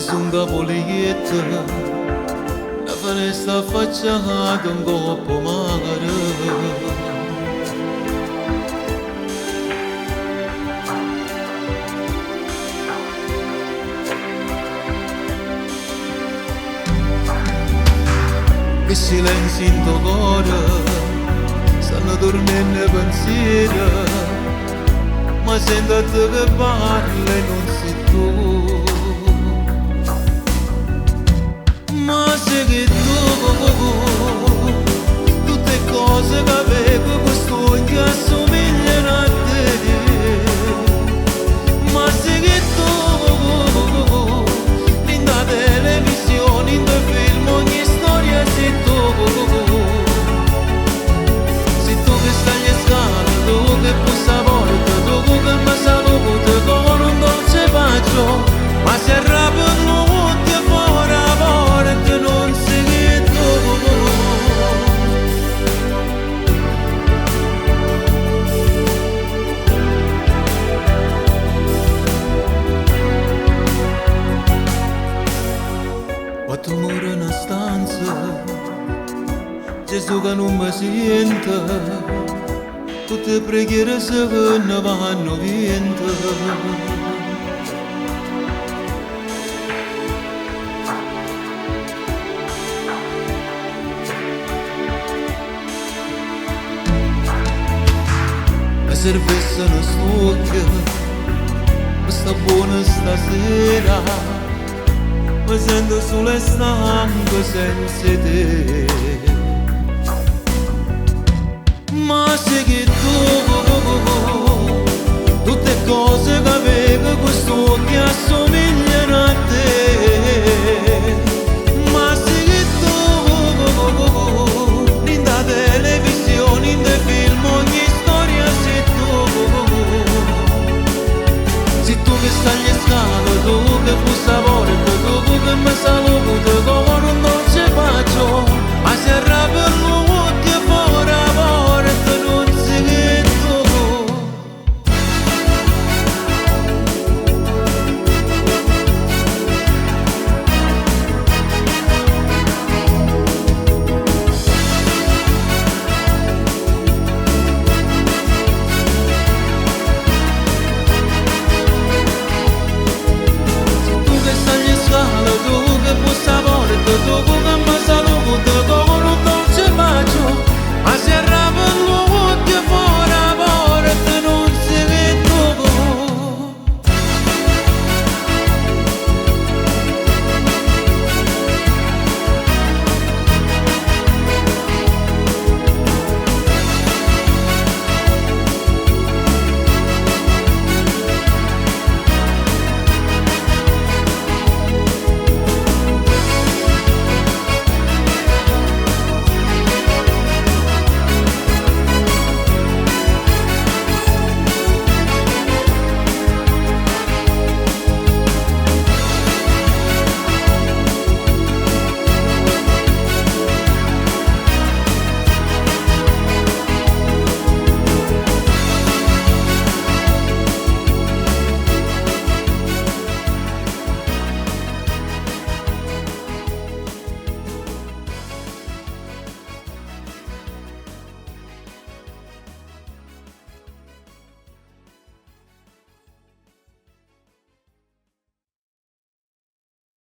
su un capoletto, la finestra affacciata un coppo mare. Che silenzio in tuo cuore, stanno dormendo i pensieri, ma sento te che parli e non sei tu. Ma sei che tu, tutte cose che avevo, questo che assomigliano a te. Ma sei che tu, in da televisione, in da film, ogni storia sei tu. Sei tu che stai alle scale, tu che bussa a porta, tu che mi saluti con un dolce bacio, ma si arrabbiano tutti fuori a porta, non sei che tu. Quattro mura in una stanza, Gesù che non mi sente, tutte preghiere se ne vanno vinto. La cerveza non stucca, ma sta buona stasera, mi sento sulle stanche senza te. Ma sei che tu, tutte cose che avevo, questo